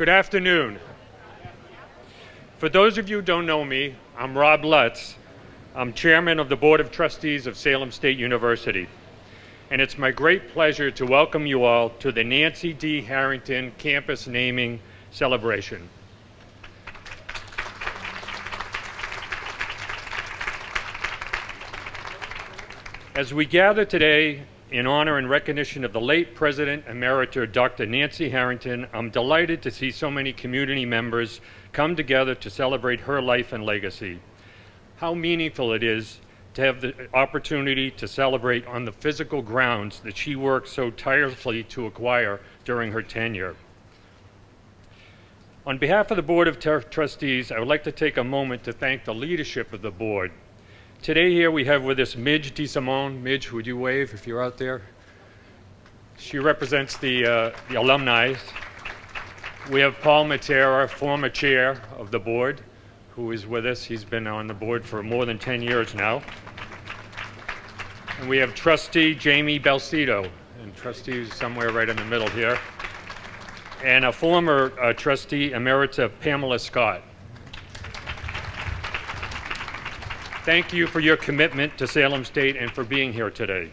Good afternoon. For those of you who don't know me, I'm Rob Lutz. I'm chairman of the Board of Trustees of Salem State University. And it's my great pleasure to welcome you all to the Nancy D. Harrington campus naming celebration. As we gather today in honor and recognition of the late President Emerita, Dr. Nancy Harrington, I'm delighted to see so many community members come together to celebrate her life and legacy. How meaningful it is to have the opportunity to celebrate on the physical grounds that she worked so tirelessly to acquire during her tenure. On behalf of the Board of Trustees, I would like to take a moment to thank the leadership of the board. Today here we have with us Midge DeSimone. Midge, would you wave if you're out there? She represents the alumni. We have Paul Matera, former chair of the board, who is with us. He's been on the board for more than 10 years now. And we have trustee Jamie Belcito, and trustee is somewhere right in the middle here. And a former trustee emerita, Pamela Scott. Thank you for your commitment to Salem State and for being here today.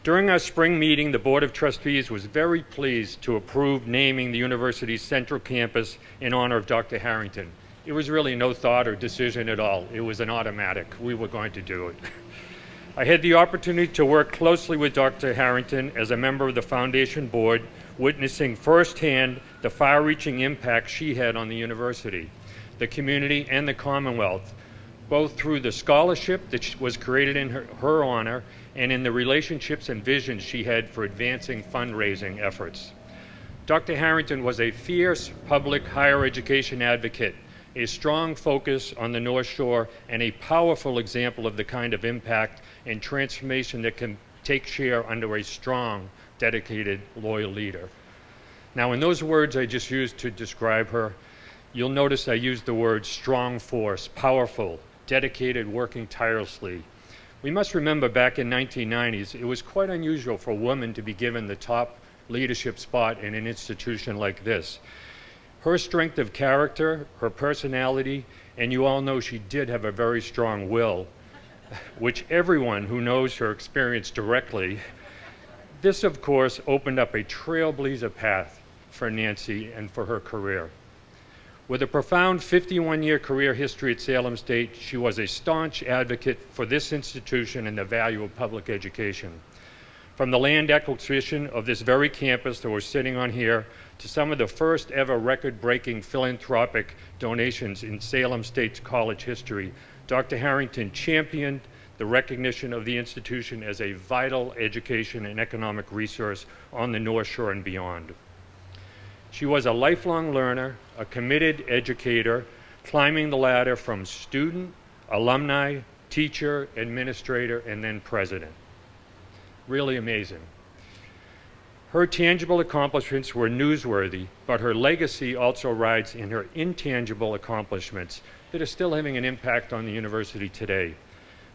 During our spring meeting, the Board of Trustees was very pleased to approve naming the university's central campus in honor of Dr. Harrington. It was really no thought or decision at all. It was an automatic. We were going to do it. I had the opportunity to work closely with Dr. Harrington as a member of the Foundation Board, witnessing firsthand the far-reaching impact she had on the university, the community, and the Commonwealth, both through the scholarship that was created in her honor and in the relationships and visions she had for advancing fundraising efforts. Dr. Harrington was a fierce public higher education advocate, a strong focus on the North Shore, and a powerful example of the kind of impact and transformation that can take share under a strong, dedicated, loyal leader. Now, in those words I just used to describe her, you'll notice I used the word strong force, powerful, dedicated, working tirelessly. We must remember back in 1990s, it was quite unusual for a woman to be given the top leadership spot in an institution like this. Her strength of character, her personality, and you all know she did have a very strong will, which everyone who knows her experienced directly. This, of course, opened up a trailblazer path for Nancy and for her career. With a profound 51-year career history at Salem State, she was a staunch advocate for this institution and the value of public education. From the land acquisition of this very campus that we're sitting on here, to some of the first ever record-breaking philanthropic donations in Salem State's college history, Dr. Harrington championed the recognition of the institution as a vital education and economic resource on the North Shore and beyond. She was a lifelong learner, a committed educator, climbing the ladder from student, alumni, teacher, administrator, and then president. Really amazing. Her tangible accomplishments were newsworthy, but her legacy also rides in her intangible accomplishments that are still having an impact on the university today.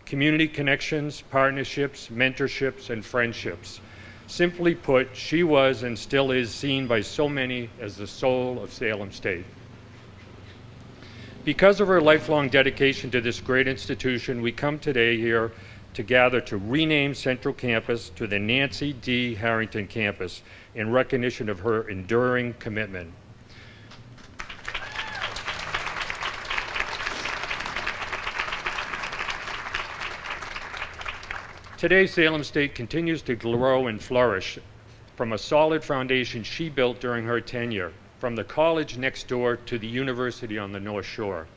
Community connections, partnerships, mentorships, and friendships. Simply put, she was and still is seen by so many as the soul of Salem State. Because of her lifelong dedication to this great institution, we come today here to gather to rename Central Campus to the Nancy D. Harrington Campus in recognition of her enduring commitment. Today, Salem State continues to grow and flourish from a solid foundation she built during her tenure, from the college next door to the university on the North Shore.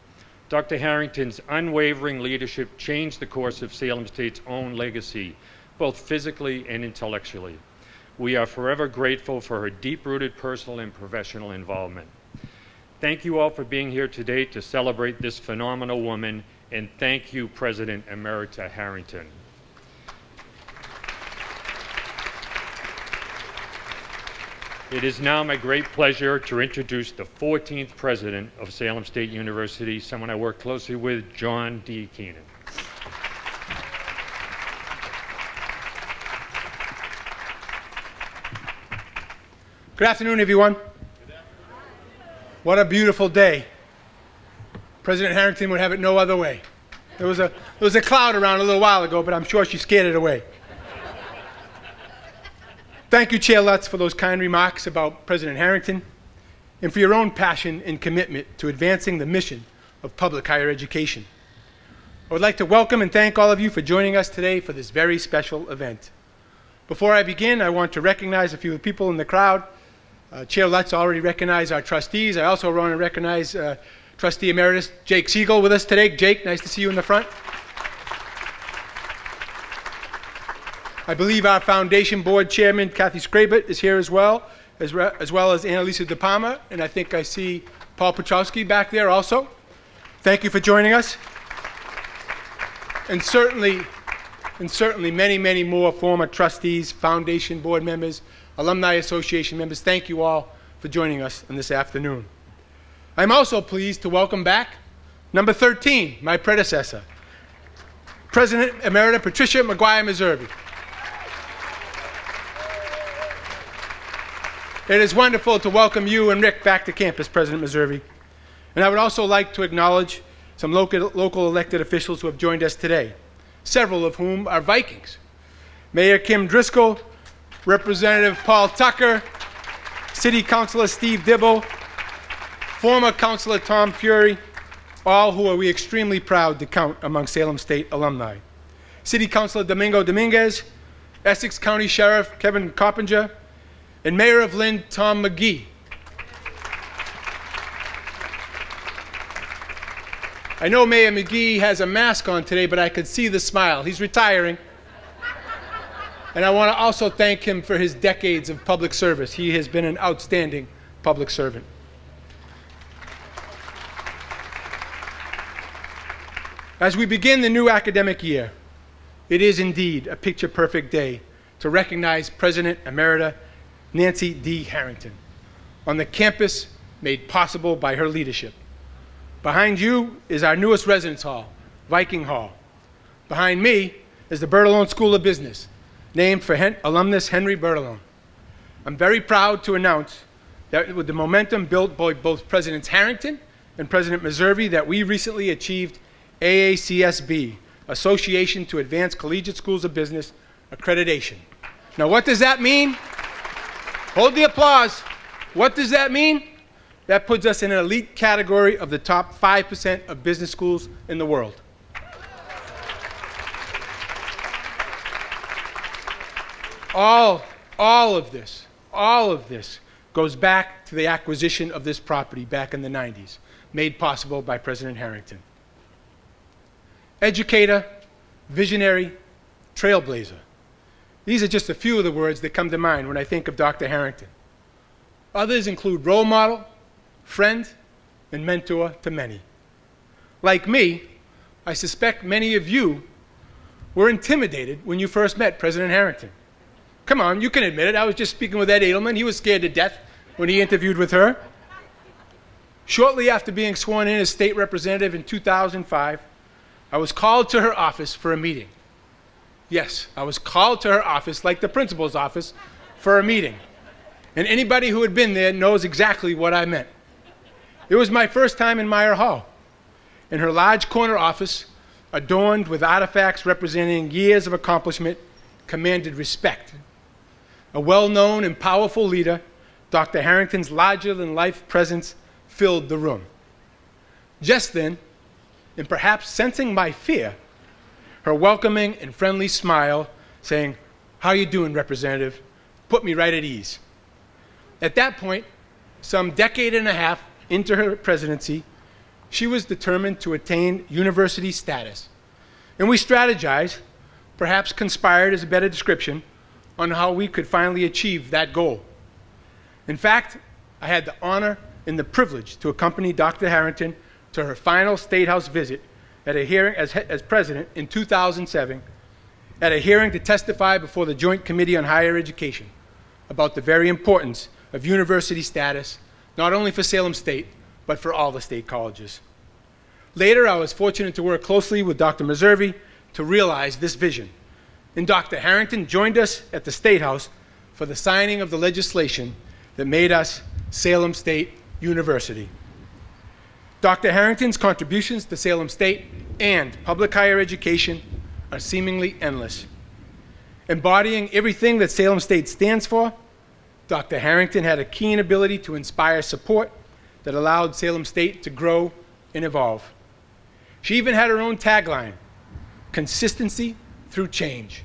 Dr. Harrington's unwavering leadership changed the course of Salem State's own legacy, both physically and intellectually. We are forever grateful for her deep-rooted personal and professional involvement. Thank you all for being here today to celebrate this phenomenal woman, and thank you, President Emerita Harrington. It is now my great pleasure to introduce the 14th president of Salem State University, someone I work closely with, John D. Keenan. Good afternoon, everyone. What a beautiful day. President Harrington would have it no other way. There was a cloud around a little while ago, but I'm sure she scared it away. Thank you, Chair Lutz, for those kind remarks about President Harrington and for your own passion and commitment to advancing the mission of public higher education. I would like to welcome and thank all of you for joining us today for this very special event. Before I begin, I want to recognize a few people in the crowd. Chair Lutz already recognized our trustees. I also want to recognize Trustee Emeritus Jake Siegel with us today. Jake, nice to see you in the front. I believe our Foundation Board Chairman, Kathy Scrabett, is here as well as Annalisa De Palma, and I think I see Paul Petrowski back there also. Thank you for joining us. And certainly many, many more former trustees, Foundation Board members, Alumni Association members, thank you all for joining us on this afternoon. I'm also pleased to welcome back number 13, my predecessor, President Emerita Patricia McGuire-Meservey. It is wonderful to welcome you and Rick back to campus, President Meservey. And I would also like to acknowledge some local elected officials who have joined us today, several of whom are Vikings. Mayor Kim Driscoll, Representative Paul Tucker, City Councilor Steve Dibble, former Councilor Tom Fury, all who are we extremely proud to count among Salem State alumni. City Councilor Domingo Dominguez, Essex County Sheriff Kevin Coppinger, and Mayor of Lynn Tom McGee. I know Mayor McGee has a mask on today, but I could see the smile. He's retiring. And I want to also thank him for his decades of public service. He has been an outstanding public servant. As we begin the new academic year, it is indeed a picture-perfect day to recognize President Emerita Nancy D. Harrington on the campus made possible by her leadership. Behind you is our newest residence hall, Viking Hall. Behind me is the Bertolone School of Business, named for alumnus Henry Bertolone. I'm very proud to announce that with the momentum built by both Presidents Harrington and President Meservey, that we recently achieved AACSB, Association to Advance Collegiate Schools of Business, accreditation. Now, what does that mean? Hold the applause. What does that mean? That puts us in an elite category of the top 5% of business schools in the world. All of this goes back to the acquisition of this property back in the 90s, made possible by President Harrington. Educator, visionary, trailblazer. These are just a few of the words that come to mind when I think of Dr. Harrington. Others include role model, friend, and mentor to many. Like me, I suspect many of you were intimidated when you first met President Harrington. Come on, you can admit it. I was just speaking with Ed Edelman. He was scared to death when he interviewed with her. Shortly after being sworn in as state representative in 2005, I was called to her office for a meeting. Yes, I was called to her office, like the principal's office, for a meeting. And anybody who had been there knows exactly what I meant. It was my first time in Meyer Hall, and her large corner office, adorned with artifacts representing years of accomplishment, commanded respect. A well-known and powerful leader, Dr. Harrington's larger-than-life presence filled the room. Just then, and perhaps sensing my fear, her welcoming and friendly smile, saying, "How you doing, Representative?" put me right at ease. At that point, some decade and a half into her presidency, she was determined to attain university status. And we strategized, perhaps conspired is a better description, on how we could finally achieve that goal. In fact, I had the honor and the privilege to accompany Dr. Harrington to her final State House visit at a hearing as president in 2007, at a hearing to testify before the Joint Committee on Higher Education about the very importance of university status, not only for Salem State, but for all the state colleges. Later, I was fortunate to work closely with Dr. Meservey to realize this vision. And Dr. Harrington joined us at the State House for the signing of the legislation that made us Salem State University. Dr. Harrington's contributions to Salem State and public higher education are seemingly endless. Embodying everything that Salem State stands for, Dr. Harrington had a keen ability to inspire support that allowed Salem State to grow and evolve. She even had her own tagline, consistency through change.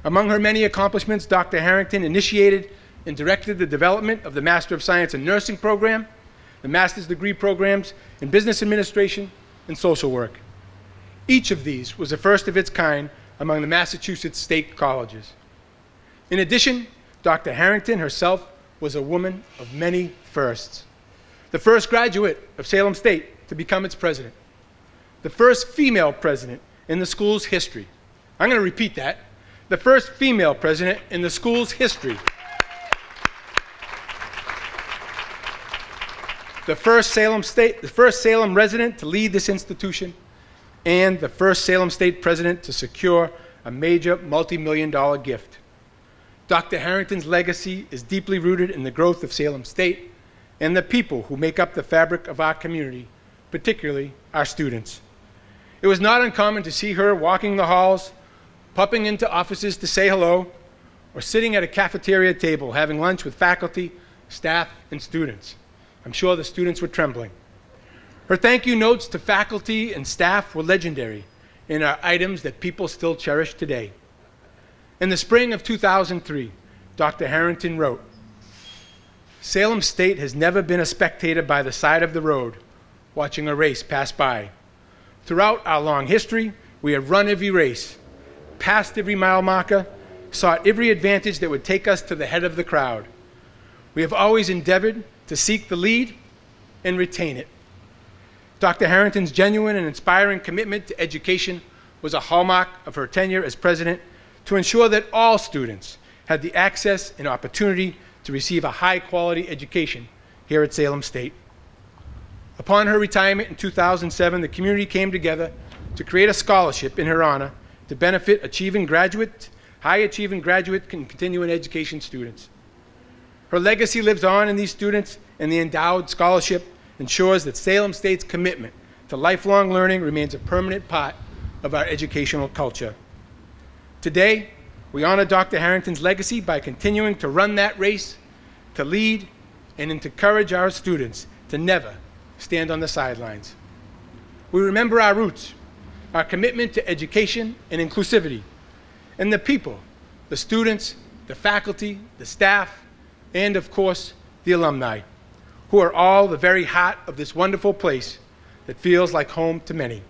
Among her many accomplishments, Dr. Harrington initiated and directed the development of the Master of Science in Nursing program, the master's degree programs in business administration and social work. Each of these was the first of its kind among the Massachusetts state colleges. In addition, Dr. Harrington herself was a woman of many firsts. The first graduate of Salem State to become its president. The first female president in the school's history. I'm going to repeat that. The first female president in the school's history. The first Salem resident to lead this institution, and the first Salem State president to secure a major multi-million-dollar gift. Dr. Harrington's legacy is deeply rooted in the growth of Salem State and the people who make up the fabric of our community, particularly our students. It was not uncommon to see her walking the halls, popping into offices to say hello, or sitting at a cafeteria table having lunch with faculty, staff, and students. I'm sure the students were trembling. Her thank you notes to faculty and staff were legendary and are items that people still cherish today. In the spring of 2003, Dr. Harrington wrote, "Salem State has never been a spectator by the side of the road, watching a race pass by. Throughout our long history, we have run every race, passed every mile marker, sought every advantage that would take us to the head of the crowd. We have always endeavored to seek the lead and retain it." Dr. Harrington's genuine and inspiring commitment to education was a hallmark of her tenure as president to ensure that all students had the access and opportunity to receive a high-quality education here at Salem State. Upon her retirement in 2007, the community came together to create a scholarship in her honor to benefit high-achieving graduate and continuing education students. Her legacy lives on in these students, and the endowed scholarship ensures that Salem State's commitment to lifelong learning remains a permanent part of our educational culture. Today, we honor Dr. Harrington's legacy by continuing to run that race, to lead, and to encourage our students to never stand on the sidelines. We remember our roots, our commitment to education and inclusivity, and the people, the students, the faculty, the staff, and of course, the alumni, who are all the very heart of this wonderful place that feels like home to many.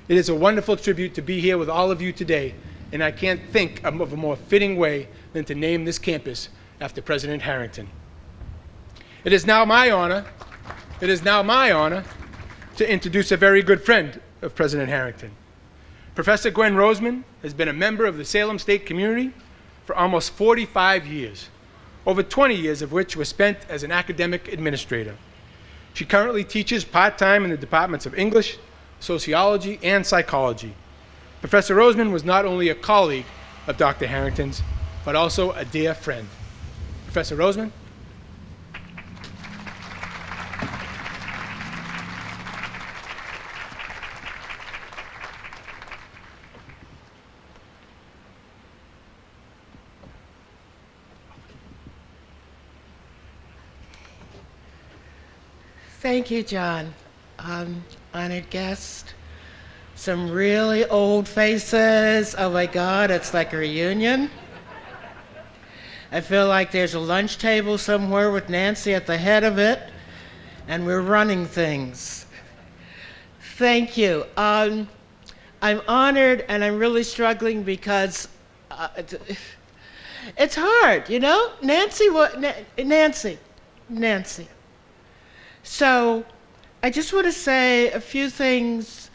It is a wonderful tribute to be here with all of you today, and I can't think of a more fitting way than to name this campus after President Harrington. It is now my honor to introduce a very good friend of President Harrington. Professor Gwen Roseman has been a member of the Salem State community for almost 45 years, over 20 years of which were spent as an academic administrator. She currently teaches part-time in the departments of English, sociology, and psychology. Professor Roseman was not only a colleague of Dr. Harrington's, but also a dear friend. Professor Roseman. Thank you, John. Honored guest. Some really old faces. Oh my God, it's like a reunion. I feel like there's a lunch table somewhere with Nancy at the head of it, and we're running things. Thank you. I'm honored, and I'm really struggling because it's hard, you know? Nancy. So I just want to say a few things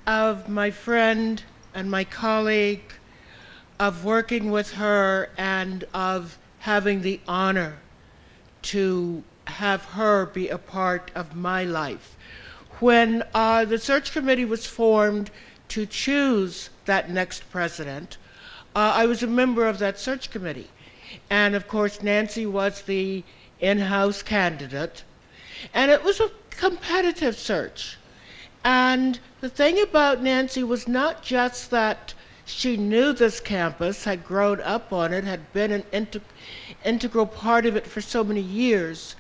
of my friend and my colleague, of working with her, and of having the honor to have her be a part of my life. When the search committee was formed to choose that next president, I was a member of that search committee. And of course, Nancy was the in-house candidate, and it was a competitive search. And the thing about Nancy was not just that she knew this campus, had grown up on it, had been an integral part of it for so many years,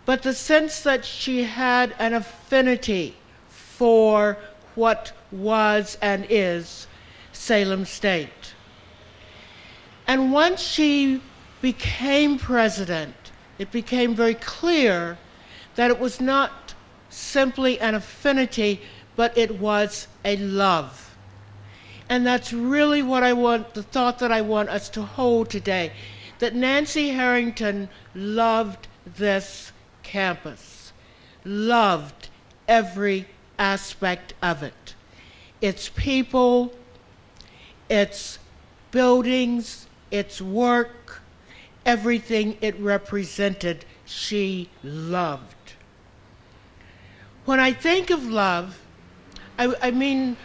but the sense that she had an affinity for what was and is Salem State. And once she became president, it became very clear that it was not simply an affinity, but it was a love. And that's really the thought that I want us to hold today, that Nancy Harrington loved this campus, loved every aspect of it. Its people, its buildings, its work, everything it represented, she loved. When I think of love, I mean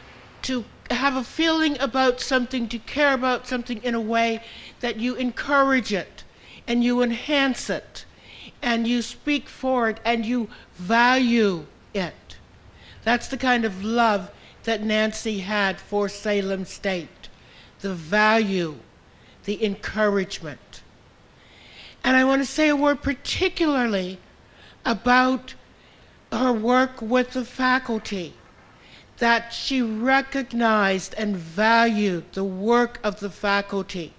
to have a feeling about something, to care about something in a way that you encourage it and you enhance it and you speak for it and you value it. That's the kind of love that Nancy had for Salem State, the value, the encouragement. And I want to say a word particularly about her work with the faculty, that she recognized and valued the work of the faculty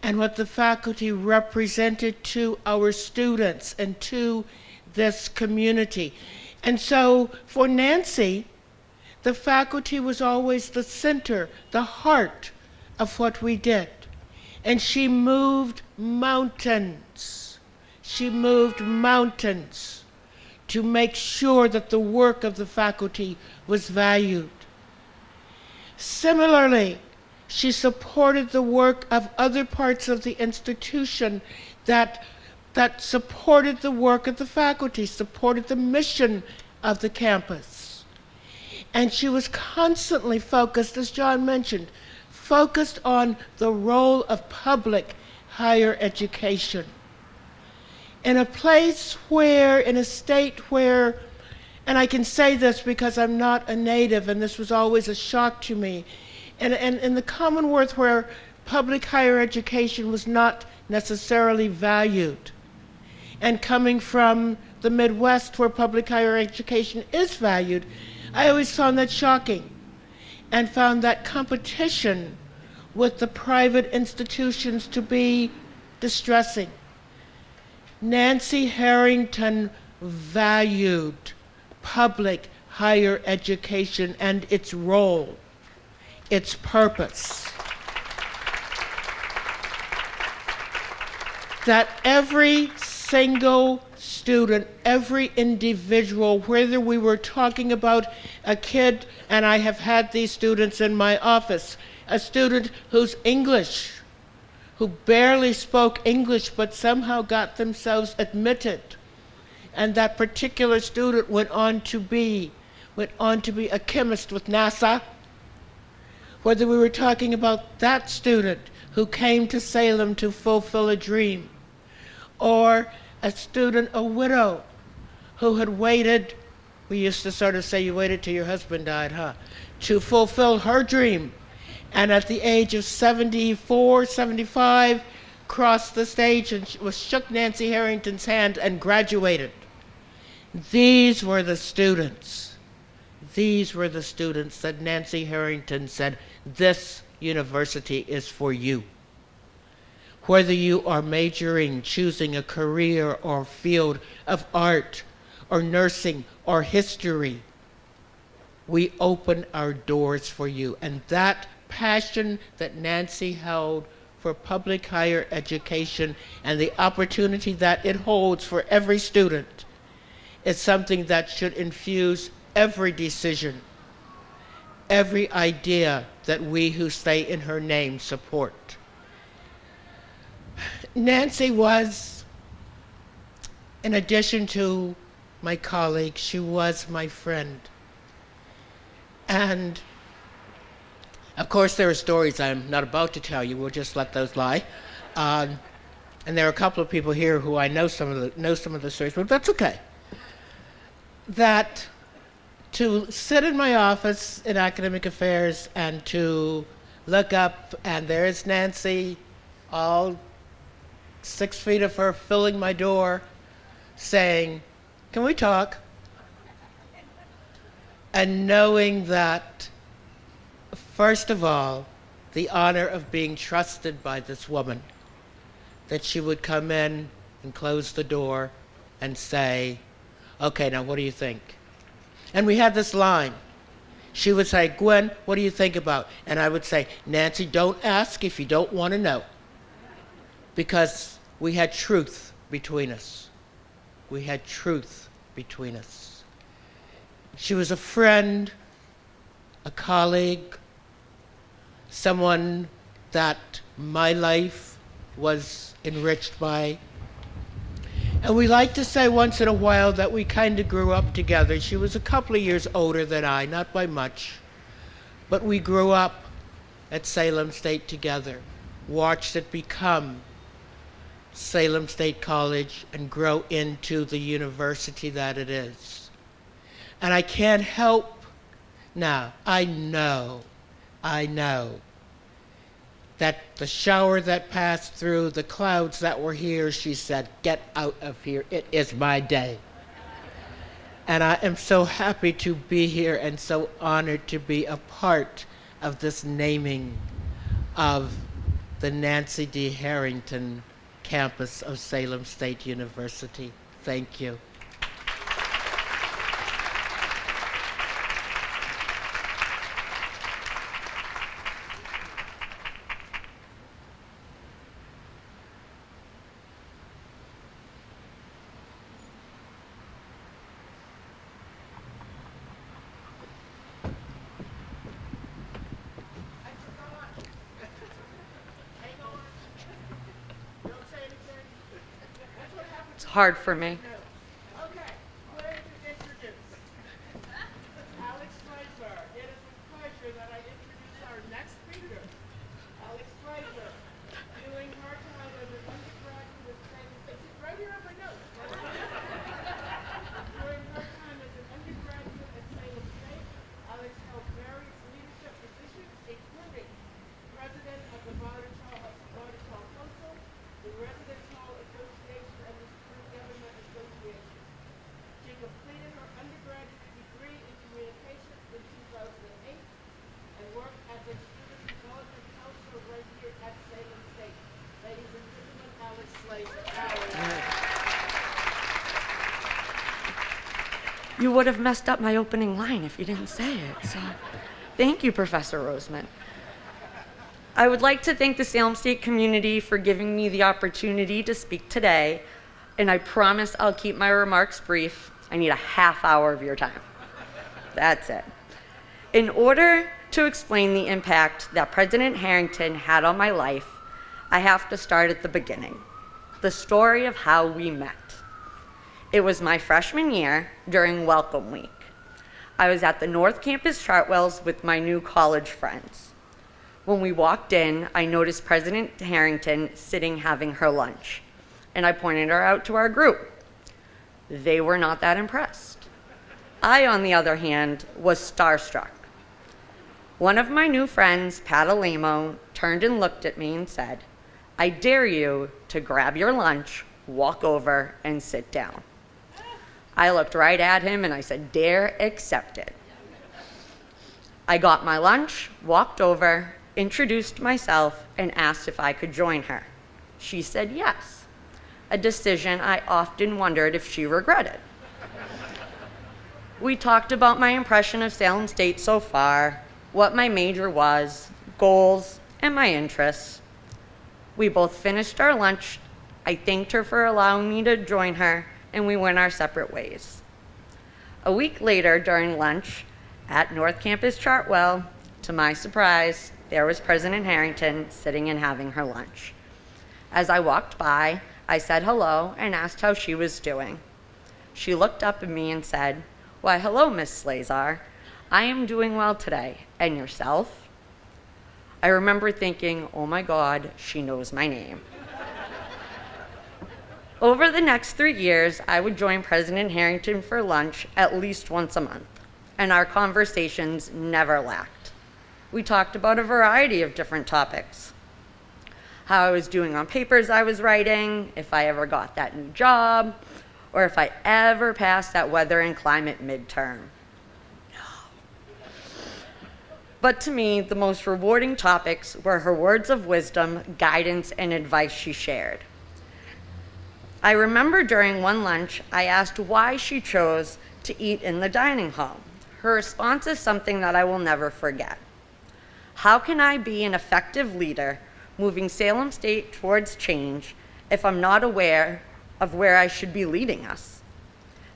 and what the faculty represented to our students and to this community. And so for Nancy, the faculty was always the center, the heart of what we did. And she moved mountains. She moved mountains to make sure that the work of the faculty was valued. Similarly, she supported the work of other parts of the institution that supported the work of the faculty, supported the mission of the campus. And she was constantly focused, as John mentioned, focused on the role of public higher education. In a place where, in a state where, and I can say this because I'm not a native and this was always a shock to me, and in the Commonwealth where public higher education was not necessarily valued, and coming from the Midwest where public higher education is valued, I always found that shocking and found that competition with the private institutions to be distressing. Nancy Harrington valued public higher education and its role, its purpose. That every single student, every individual, whether we were talking about a kid, and I have had these students in my office, a student who's English, who barely spoke English but somehow got themselves admitted. And that particular student went on to be a chemist with NASA. Whether we were talking about that student who came to Salem to fulfill a dream, or a student, a widow, who had waited, we used to sort of say, you waited till your husband died, huh? To fulfill her dream. And at the age of 74, 75, crossed the stage and shook Nancy Harrington's hand and graduated. These were the students. These were the students that Nancy Harrington said, this university is for you. Whether you are majoring, choosing a career or field of art or nursing or history, we open our doors for you. And that passion that Nancy held for public higher education and the opportunity that it holds for every student is something that should infuse every decision, every idea that we who say in her name support. Nancy was, in addition to my colleague, she was my friend. And of course, there are stories I'm not about to tell you. We'll just let those lie. and there are a couple of people here who I know some of the stories, but that's okay. That to sit in my office in academic affairs and to look up, and there's Nancy, all 6 feet of her filling my door, saying, "Can we talk?" And knowing that, first of all, the honor of being trusted by this woman, that she would come in and close the door and say, "Okay, now what do you think?" And we had this line. She would say, "Gwen, what do you think about?" And I would say, "Nancy, don't ask if you don't want to know." Because we had truth between us. We had truth between us. She was a friend, a colleague, someone that my life was enriched by. And we like to say once in a while that we kind of grew up together. She was a couple of years older than I, not by much, but we grew up at Salem State together, watched it become Salem State College and grow into the university that it is. And I can't help now, I know that the shower that passed through, the clouds that were here, she said, "Get out of here, it is my day." And I am so happy to be here and so honored to be a part of this naming of the Nancy D. Harrington campus of Salem State University. Thank you. It's hard for me. Okay, where to introduce? Alex Fraser. It is with pleasure that I introduce our next speaker. Alex Fraser, doing her time as an undergraduate at Salem State. She's right here on my notes. During her time as an undergraduate at Salem State, Alex held various leadership positions, including president of the Barter Council, the Residence Hall Association, and the Student Government Association. She completed her undergraduate degree in communications in 2008 and worked as a student development counselor right here at Salem State. Ladies and gentlemen, Alex Slater. You would have messed up my opening line if you didn't say it. So, thank you, Professor Roseman. I would like to thank the Salem State community for giving me the opportunity to speak today, and I promise I'll keep my remarks brief. I need a half hour of your time. That's it. In order to explain the impact that President Harrington had on my life, I have to start at the beginning, the story of how we met. It was my freshman year during Welcome Week. I was at the North Campus Chartwells with my new college friends. When we walked in, I noticed President Harrington sitting having her lunch, and I pointed her out to our group. They were not that impressed. I, on the other hand, was starstruck. One of my new friends, Pat Alamo, turned and looked at me and said, "I dare you to grab your lunch, walk over, and sit down." I looked right at him and I said, "Dare accepted." I got my lunch, walked over, introduced myself, and asked if I could join her. She said yes, a decision I often wondered if she regretted. We talked about my impression of Salem State so far, what my major was, goals, and my interests. We both finished our lunch. I thanked her for allowing me to join her, and we went our separate ways. A week later, during lunch at North Campus Chartwell, to my surprise, there was President Harrington sitting and having her lunch. As I walked by, I said hello and asked how she was doing. She looked up at me and said, "Why, hello, Miss Slazar. I am doing well today. And yourself?" I remember thinking, oh my God, she knows my name. Over the next 3 years, I would join President Harrington for lunch at least once a month, and our conversations never lacked. We talked about a variety of different topics. How I was doing on papers I was writing, if I ever got that new job, or if I ever passed that weather and climate midterm. But to me, the most rewarding topics were her words of wisdom, guidance, and advice she shared. I remember during one lunch, I asked why she chose to eat in the dining hall. Her response is something that I will never forget. How can I be an effective leader moving Salem State towards change if I'm not aware of where I should be leading us?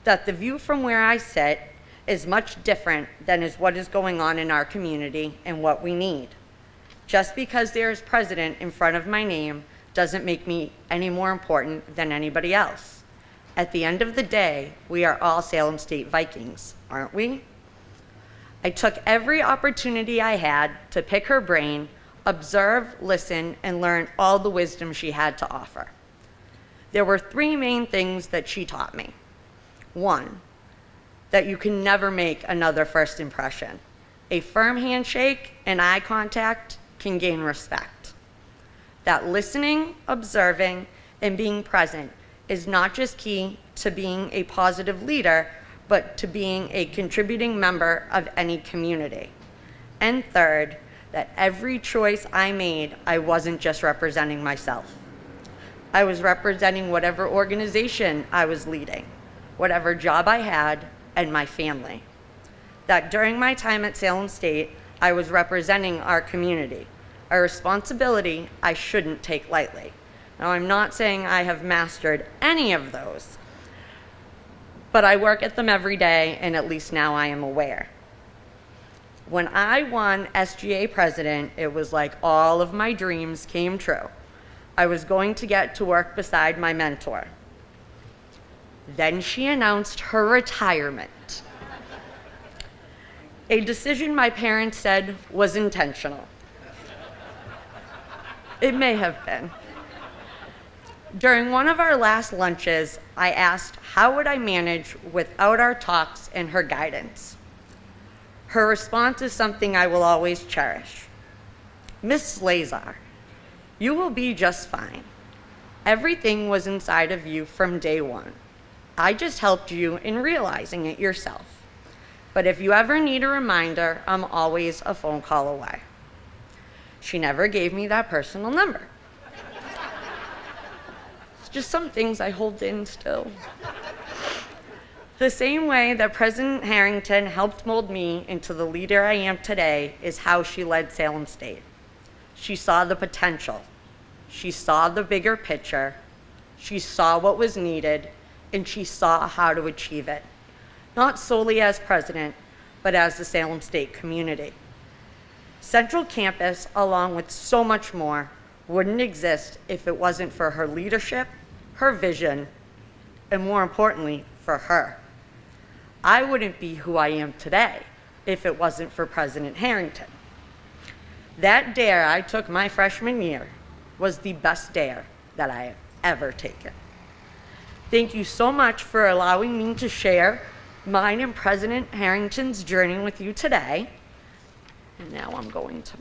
That the view from where I sit is much different than is what is going on in our community and what we need. Just because there is president in front of my name doesn't make me any more important than anybody else. At the end of the day, we are all Salem State Vikings, aren't we? I took every opportunity I had to pick her brain, observe, listen, and learn all the wisdom she had to offer. There were 3 main things that she taught me. 1, that you can never make another first impression. A firm handshake and eye contact can gain respect. That listening, observing, and being present is not just key to being a positive leader, but to being a contributing member of any community. And 3rd, that every choice I made, I wasn't just representing myself. I was representing whatever organization I was leading, whatever job I had, and my family. That during my time at Salem State, I was representing our community, a responsibility I shouldn't take lightly. Now, I'm not saying I have mastered any of those, but I work at them every day, and at least now I am aware. When I won SGA president, it was like all of my dreams came true. I was going to get to work beside my mentor. Then she announced her retirement. A decision my parents said was intentional. It may have been. During one of our last lunches, I asked how would I manage without our talks and her guidance. Her response is something I will always cherish. Miss Slazar, you will be just fine. Everything was inside of you from day one. I just helped you in realizing it yourself. But if you ever need a reminder, I'm always a phone call away. She never gave me that personal number. It's just some things I hold in still. The same way that President Harrington helped mold me into the leader I am today is how she led Salem State. She saw the potential. She saw the bigger picture. She saw what was needed, and she saw how to achieve it. Not solely as president, but as the Salem State community. Central Campus, along with so much more, wouldn't exist if it wasn't for her leadership, her vision, and more importantly, for her. I wouldn't be who I am today if it wasn't for President Harrington. That dare I took my freshman year was the best dare that I have ever taken. Thank you so much for allowing me to share mine and President Harrington's journey with you today. And now I'm going to...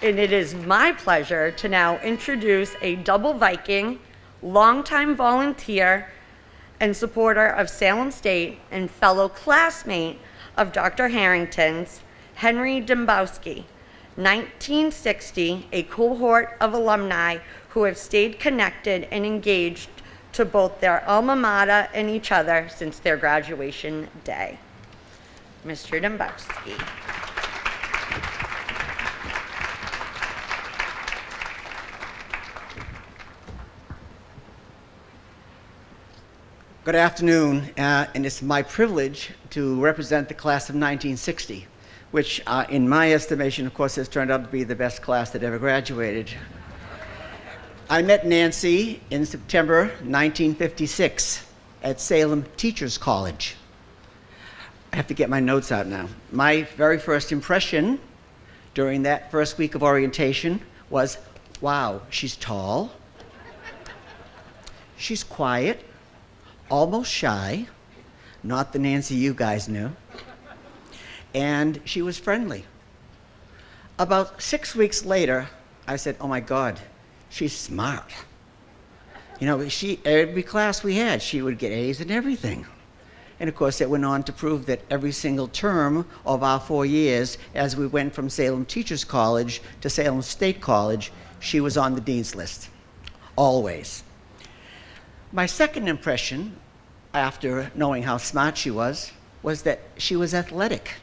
And it is my pleasure to now introduce a double Viking, longtime volunteer and supporter of Salem State and fellow classmate of Dr. Harrington's, Henry Dembowski, 1960, a cohort of alumni who have stayed connected and engaged to both their alma mater and each other since their graduation day. Mr. Dembowski. Good afternoon, and it's my privilege to represent the class of 1960, which in my estimation, of course, has turned out to be the best class that ever graduated. I met Nancy in September 1956 at Salem Teachers College. I have to get my notes out now. My very first impression during that first week of orientation was, wow, she's tall, she's quiet, almost shy, not the Nancy you guys knew, and she was friendly. About 6 weeks later, I said, oh my God, she's smart. You know, every class we had, she would get A's in everything. And of course, it went on to prove that every single term of our 4 years, as we went from Salem Teachers College to Salem State College, she was on the dean's list, always. My second impression, after knowing how smart she was that she was athletic.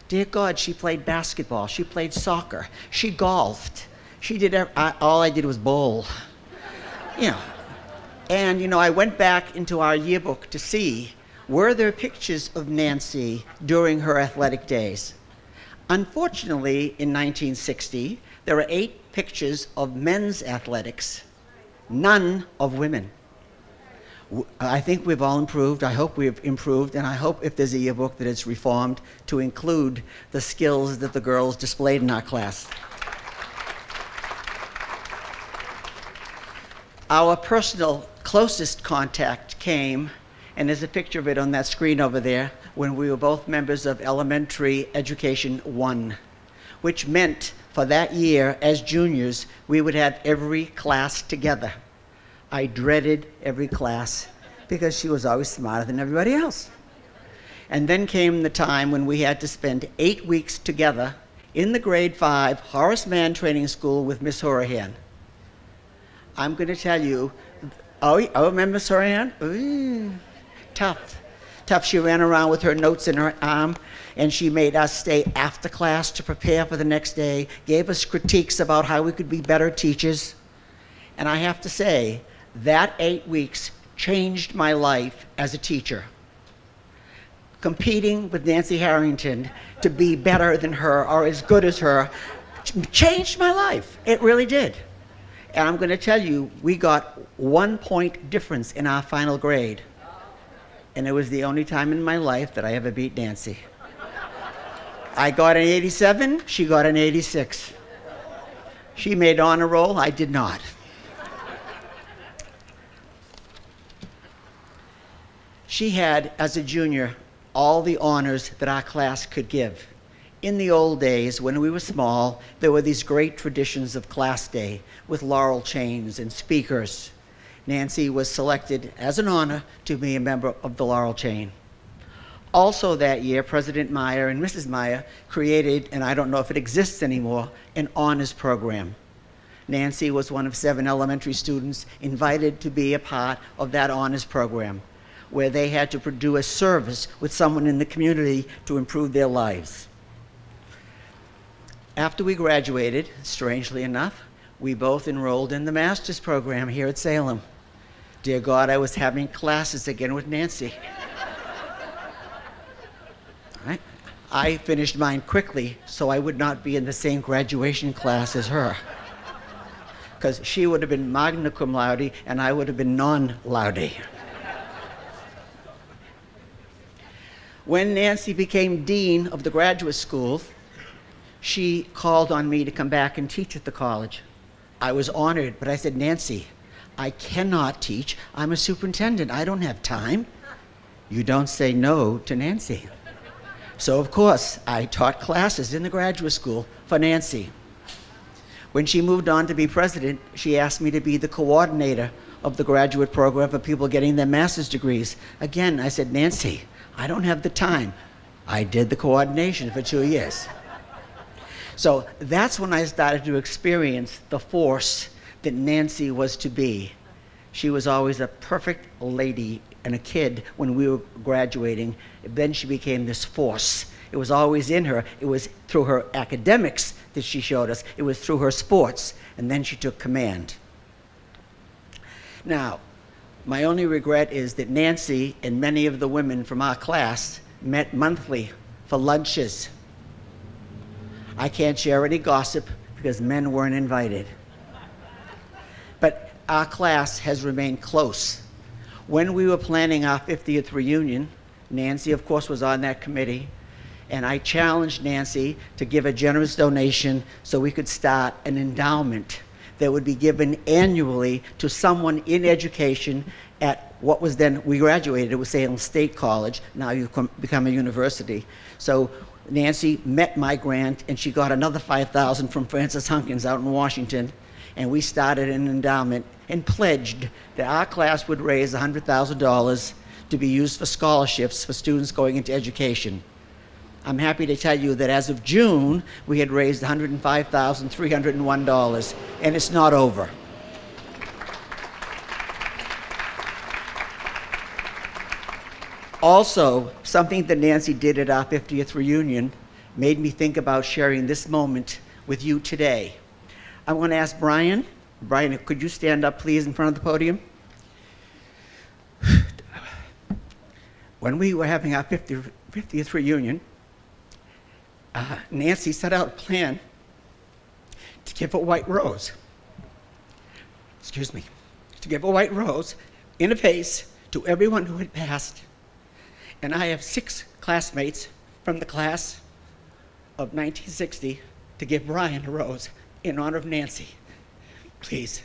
Dear God, she played basketball, she played soccer, she golfed, she did, all I did was bowl. You know, and you know, I went back into our yearbook to see, were there pictures of Nancy during her athletic days? Unfortunately, in 1960, there are 8 pictures of men's athletics, none of women. I think we've all improved. I hope we've improved, and I hope if there's a yearbook that it's reformed to include the skills that the girls displayed in our class. Our personal closest contact came, and there's a picture of it on that screen over there, when we were both members of Elementary Education 1, which meant for that year, as juniors, we would have every class together. I dreaded every class because she was always smarter than everybody else. And then came the time when we had to spend 8 weeks together in the grade 5 Horace Mann Training School with Miss Horahan. I'm going to tell you, remember Miss Horahan? Ooh, tough. She ran around with her notes in her arm, and she made us stay after class to prepare for the next day, gave us critiques about how we could be better teachers. And I have to say, that 8 weeks changed my life as a teacher. Competing with Nancy Harrington to be better than her or as good as her changed my life. It really did. And I'm going to tell you, we got 1 point difference in our final grade. And it was the only time in my life that I ever beat Nancy. I got an 87, she got an 86. She made honor roll, I did not. She had, as a junior, all the honors that our class could give. In the old days, when we were small, there were these great traditions of class day with laurel chains and speakers. Nancy was selected as an honor to be a member of the laurel chain. Also that year, President Meyer and Mrs. Meyer created, and I don't know if it exists anymore, an honors program. Nancy was one of 7 elementary students invited to be a part of that honors program, where they had to do a service with someone in the community to improve their lives. After we graduated, strangely enough, we both enrolled in the master's program here at Salem. Dear God, I was having classes again with Nancy. Right? I finished mine quickly so I would not be in the same graduation class as her, because she would have been magna cum laude and I would have been non-laude. When Nancy became dean of the graduate school, she called on me to come back and teach at the college. I was honored, but I said, Nancy, I cannot teach. I'm a superintendent. I don't have time. You don't say no to Nancy. So, of course, I taught classes in the graduate school for Nancy. When she moved on to be president, she asked me to be the coordinator of the graduate program for people getting their master's degrees. Again, I said, Nancy, I don't have the time. I did the coordination for 2 years. So that's when I started to experience the force that Nancy was to be. She was always a perfect lady and a kid when we were graduating. Then she became this force. It was always in her. It was through her academics that she showed us. It was through her sports. And then she took command. Now, my only regret is that Nancy and many of the women from our class met monthly for lunches. I can't share any gossip because men weren't invited. But our class has remained close. When we were planning our 50th reunion, Nancy, of course, was on that committee, And I challenged Nancy to give a generous donation so we could start an endowment that would be given annually to someone in education at what was then, we graduated, it was Salem State College. Now you've become a university. So Nancy met my grant, and she got another $5,000 from Francis Hunkins out in Washington, and we started an endowment and pledged that our class would raise $100,000 to be used for scholarships for students going into education. I'm happy to tell you that as of June, we had raised $105,301, and it's not over. Also, something that Nancy did at our 50th reunion made me think about sharing this moment with you today. I want to ask Brian. Brian, could you stand up, please, in front of the podium? When we were having our 50th reunion, Nancy set out a plan to give a white rose. Excuse me. To give a white rose in a vase to everyone who had passed. And I have 6 classmates from the class of 1960 to give Brian a rose in honor of Nancy. Please.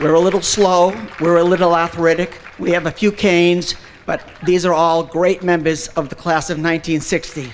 We're a little slow, we're a little arthritic, we have a few canes, but these are all great members of the class of 1960.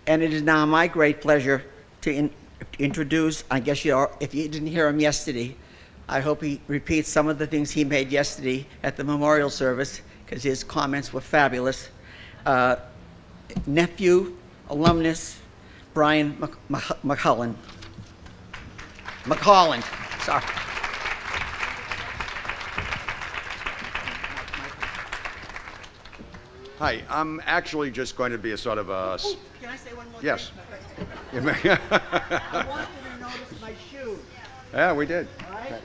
And it is now my great pleasure to introduce, I guess if you didn't hear him yesterday, I hope he repeats some of the things he made yesterday at the memorial service, because his comments were fabulous. Nephew, alumnus, Brian McColland, sorry. Hi, I'm actually just going to be a sort of a... Ooh, can I say one more Yes. thing? I want you to notice my shoes, Yeah, we did. all right?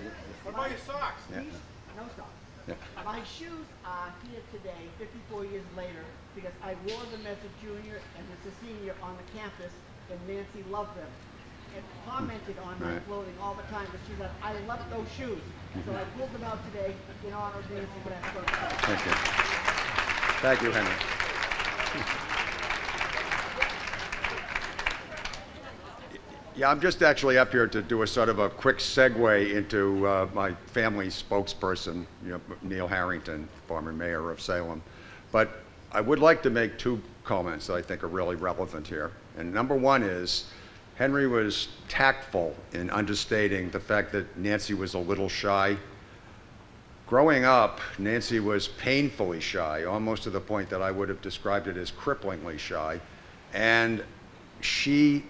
What about your socks? Yeah. No socks. Yeah. My shoes are here today, 54 years later, because I wore them as a junior and as a senior on the campus, and Nancy loved them and commented on my Right. clothing all the time, but she said, I love those shoes. So I pulled them out today in honor of Nancy, but that's what I'm saying. Thank you. Thank you, Henry. Yeah, I'm just actually up here to do a sort of a quick segue into my family spokesperson, Neil Harrington, former mayor of Salem. But I would like to make 2 comments that I think are really relevant here. And number 1 is, Henry was tactful in understating the fact that Nancy was a little shy. Growing up, Nancy was painfully shy, almost to the point that I would have described it as cripplingly shy. And she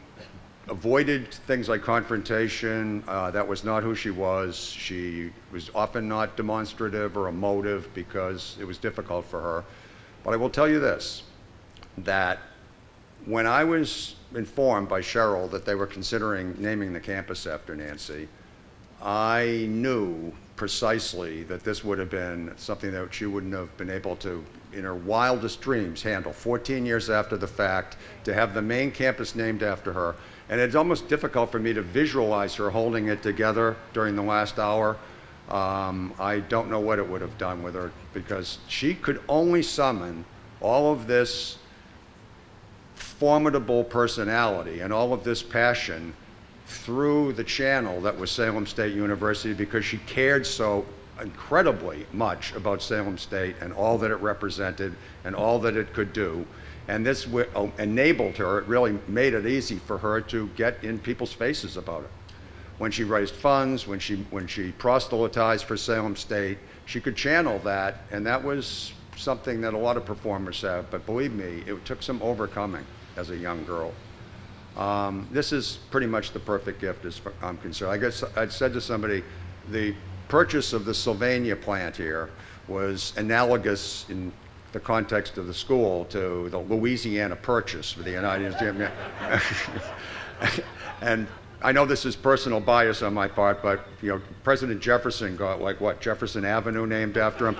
avoided things like confrontation. That was not who she was. She was often not demonstrative or emotive because it was difficult for her. But I will tell you this, that when I was informed by Cheryl that they were considering naming the campus after Nancy, I knew precisely that this would have been something that she wouldn't have been able to, in her wildest dreams, handle 14 years after the fact, to have the main campus named after her. And it's almost difficult for me to visualize her holding it together during the last hour. I don't know what it would have done with her, because she could only summon all of this formidable personality and all of this passion through the channel that was Salem State University, because she cared so incredibly much about Salem State and all that it represented and all that it could do. And this enabled her, it really made it easy for her to get in people's faces about it. When she raised funds, when she proselytized for Salem State, she could channel that, and that was something that a lot of performers have, but believe me, it took some overcoming as a young girl. This is pretty much the perfect gift as far as I'm concerned. I guess I'd said to somebody, the purchase of the Sylvania plant here was analogous in the context of the school to the Louisiana Purchase for the United States. And I know this is personal bias on my part, but President Jefferson got Jefferson Avenue named after him.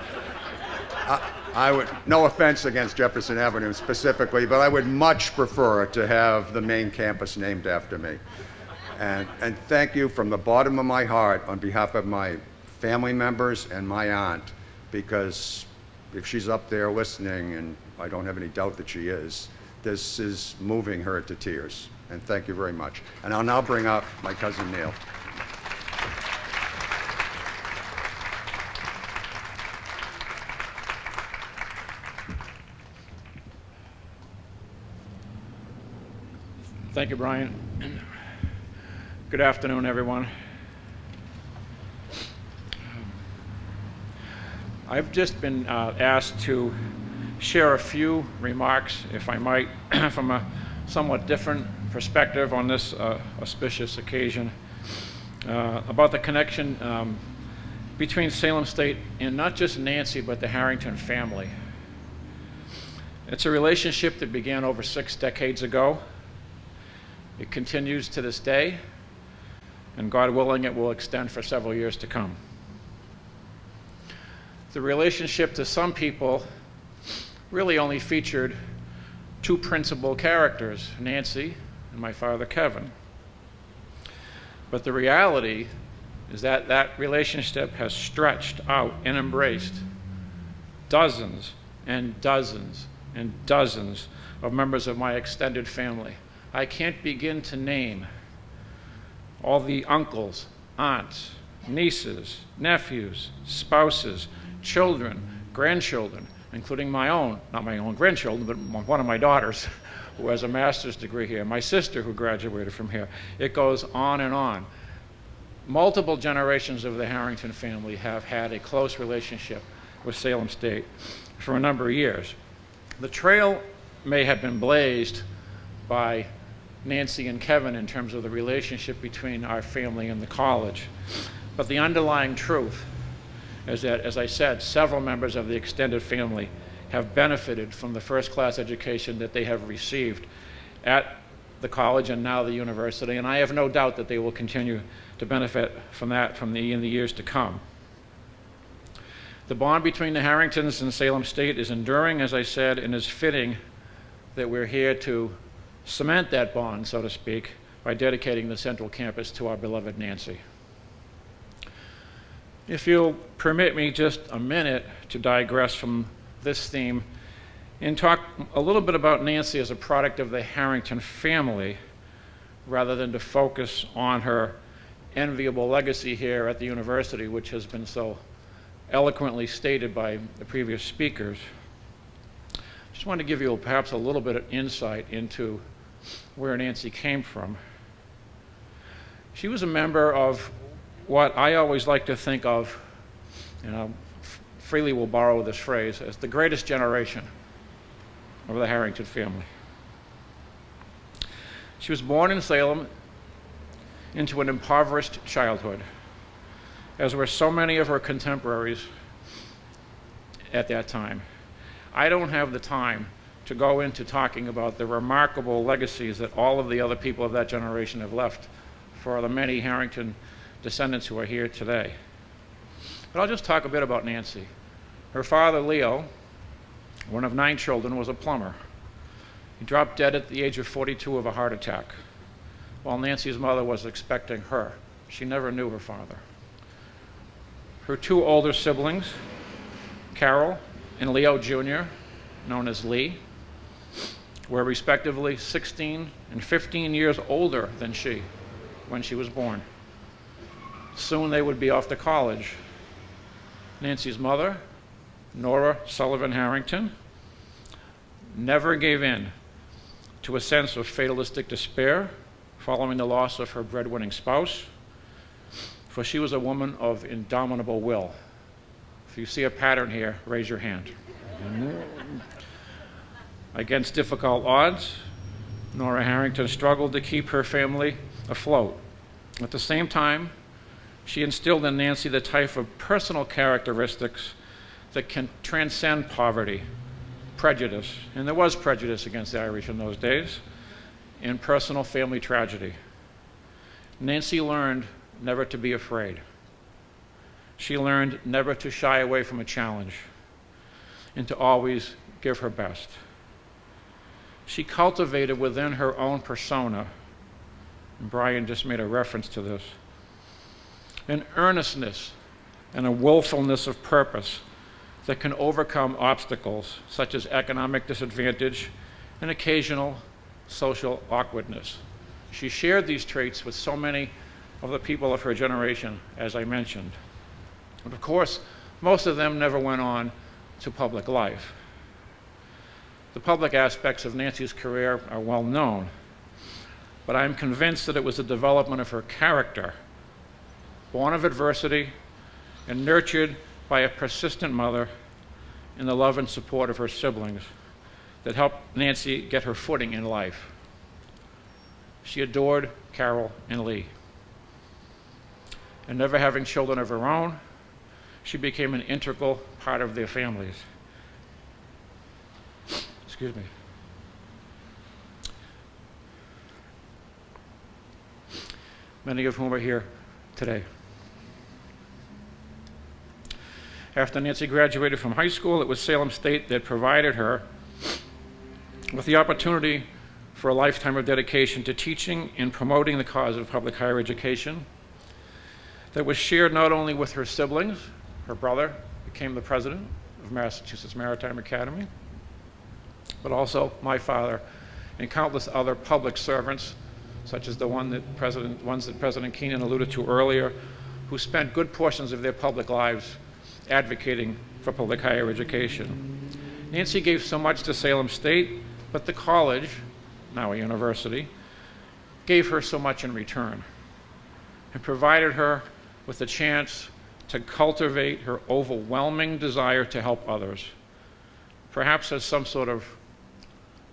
I would, no offense against Jefferson Avenue specifically, but I would much prefer to have the main campus named after me. And thank you from the bottom of my heart on behalf of my family members and my aunt, because if she's up there listening, and I don't have any doubt that she is, this is moving her to tears. And thank you very much. And I'll now bring up my cousin Neil. Thank you, Brian. Good afternoon, everyone. I've just been asked to share a few remarks, if I might, from a somewhat different perspective on this auspicious occasion, about the connection between Salem State and not just Nancy, but the Harrington family. It's a relationship that began over 6 decades ago. It continues to this day, and God willing, it will extend for several years to come. The relationship to some people really only featured 2 principal characters, Nancy and my father, Kevin. But the reality is that that relationship has stretched out and embraced dozens and dozens and dozens of members of my extended family. I can't begin to name all the uncles, aunts, nieces, nephews, spouses, children, grandchildren, including my own, not my own grandchildren, but one of my daughters who has a master's degree here, my sister who graduated from here. It goes on and on. Multiple generations of the Harrington family have had a close relationship with Salem State for a number of years. The trail may have been blazed by Nancy and Kevin in terms of the relationship between our family and the college. But the underlying truth is that, as I said, several members of the extended family have benefited from the first-class education that they have received at the college and now the university, and I have no doubt that they will continue to benefit from that in the years to come. The bond between the Harringtons and Salem State is enduring, as I said, and is fitting that we're here to cement that bond, so to speak, by dedicating the central campus to our beloved Nancy. If you'll permit me just a minute to digress from this theme and talk a little bit about Nancy as a product of the Harrington family, rather than to focus on her enviable legacy here at the university, which has been so eloquently stated by the previous speakers. Just wanted to give you perhaps a little bit of insight into where Nancy came from. She was a member of what I always like to think of, and I freely will borrow this phrase, as the greatest generation of the Harrington family. She was born in Salem into an impoverished childhood, as were so many of her contemporaries at that time. I don't have the time to go into talking about the remarkable legacies that all of the other people of that generation have left for the many Harrington descendants who are here today. But I'll just talk a bit about Nancy. Her father, Leo, one of 9 children, was a plumber. He dropped dead at the age of 42 of a heart attack, while Nancy's mother was expecting her. She never knew her father. Her 2 older siblings, Carol and Leo Jr., known as Lee, were respectively 16 and 15 years older than she when she was born. Soon they would be off to college. Nancy's mother, Nora Sullivan Harrington, never gave in to a sense of fatalistic despair following the loss of her breadwinning spouse, for she was a woman of indomitable will. If you see a pattern here, raise your hand. Against difficult odds, Nora Harrington struggled to keep her family afloat. At the same time, she instilled in Nancy the type of personal characteristics that can transcend poverty, prejudice, and there was prejudice against the Irish in those days, and personal family tragedy. Nancy learned never to be afraid. She learned never to shy away from a challenge and to always give her best. She cultivated within her own persona, and Brian just made a reference to this, an earnestness and a willfulness of purpose that can overcome obstacles such as economic disadvantage and occasional social awkwardness. She shared these traits with so many of the people of her generation, as I mentioned. But of course, most of them never went on to public life. The public aspects of Nancy's career are well known, but I'm convinced that it was the development of her character, born of adversity and nurtured by a persistent mother and the love and support of her siblings, that helped Nancy get her footing in life. She adored Carol and Lee. And never having children of her own, she became an integral part of their families. Excuse me. Many of whom are here today. After Nancy graduated from high school, it was Salem State that provided her with the opportunity for a lifetime of dedication to teaching and promoting the cause of public higher education that was shared not only with her siblings. Her brother became the president of Massachusetts Maritime Academy, but also my father and countless other public servants, such as the ones that President Keenan alluded to earlier, who spent good portions of their public lives advocating for public higher education. Nancy gave so much to Salem State, but the college, now a university, gave her so much in return and provided her with the chance to cultivate her overwhelming desire to help others, perhaps as some sort of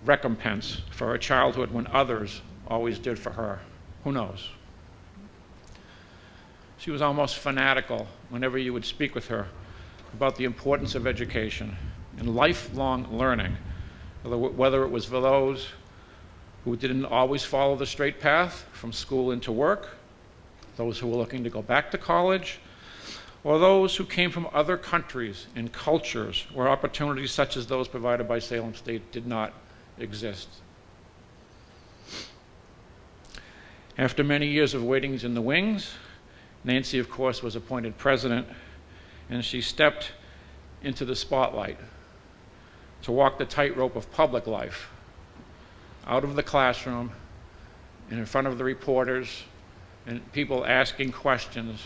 recompense for her childhood when others always did for her. Who knows? She was almost fanatical whenever you would speak with her about the importance of education and lifelong learning, whether it was for those who didn't always follow the straight path from school into work, those who were looking to go back to college, or those who came from other countries and cultures where opportunities such as those provided by Salem State did not exist. After many years of waiting in the wings, Nancy, of course, was appointed president, and she stepped into the spotlight to walk the tightrope of public life, out of the classroom and in front of the reporters and people asking questions,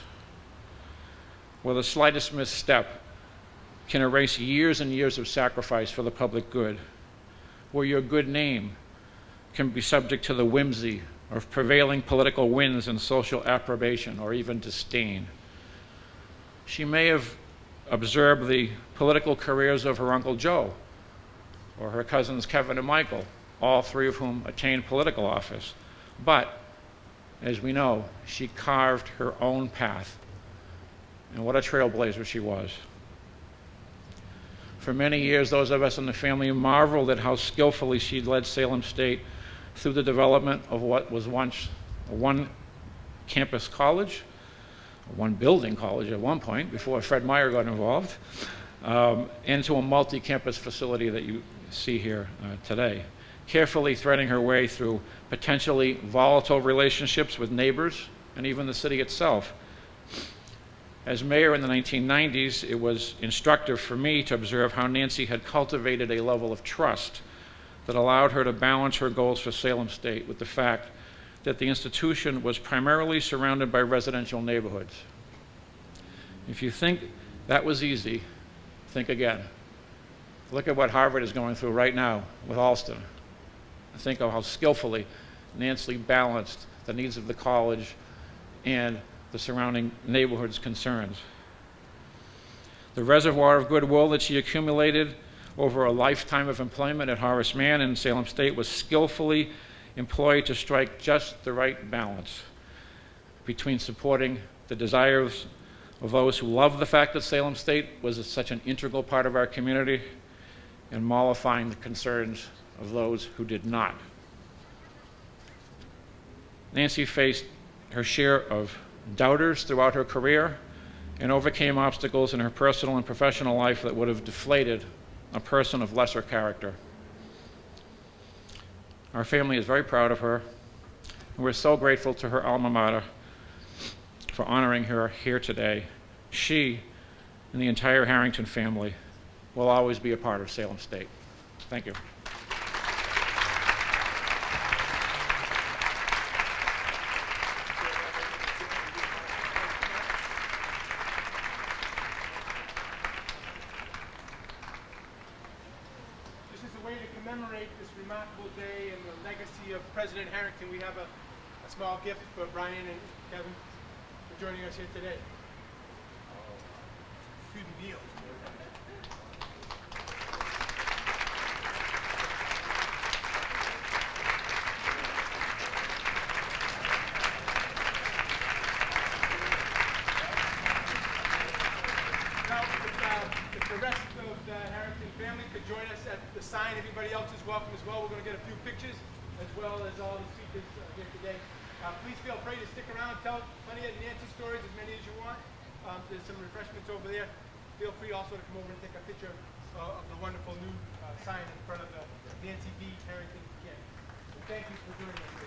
where the slightest misstep can erase years and years of sacrifice for the public good, where your good name can be subject to the whimsy of prevailing political winds and social approbation or even disdain. She may have observed the political careers of her Uncle Joe or her cousins Kevin and Michael, all three of whom attained political office. But, as we know, she carved her own path. And what a trailblazer she was. For many years, those of us in the family marveled at how skillfully she led Salem State through the development of what was once a one-campus college, a one-building college at one point, before Fred Meyer got involved, into a multi-campus facility that you see here today, carefully threading her way through potentially volatile relationships with neighbors and even the city itself. As mayor in the 1990s, it was instructive for me to observe how Nancy had cultivated a level of trust that allowed her to balance her goals for Salem State with the fact that the institution was primarily surrounded by residential neighborhoods. If you think that was easy, think again. Look at what Harvard is going through right now with Alston. Think of how skillfully Nancy balanced the needs of the college and the surrounding neighborhood's concerns. The reservoir of goodwill that she accumulated over a lifetime of employment at Horace Mann and Salem State was skillfully employed to strike just the right balance between supporting the desires of those who loved the fact that Salem State was such an integral part of our community and mollifying the concerns of those who did not. Nancy faced her share of doubters throughout her career and overcame obstacles in her personal and professional life that would have deflated a person of lesser character. Our family is very proud of her, and we're so grateful to her alma mater for honoring her here today. She and the entire Harrington family will always be a part of Salem State. Thank you. Just as a way to commemorate this remarkable day and the legacy of President Harrington, we have a small gift for Brian and Kevin for joining us here today. Student deal. Now, if the rest of the Harrington family could join us at the sign, everybody else is welcome as well. We're going to get a few pictures as well as all the speakers here today. Please feel free to stick around, tell plenty of Nancy stories, as many as you want. There's some refreshments over there. Feel free also to come over and take a picture of the wonderful new sign in front of the Nancy B. Harrington campus. So thank you for joining us.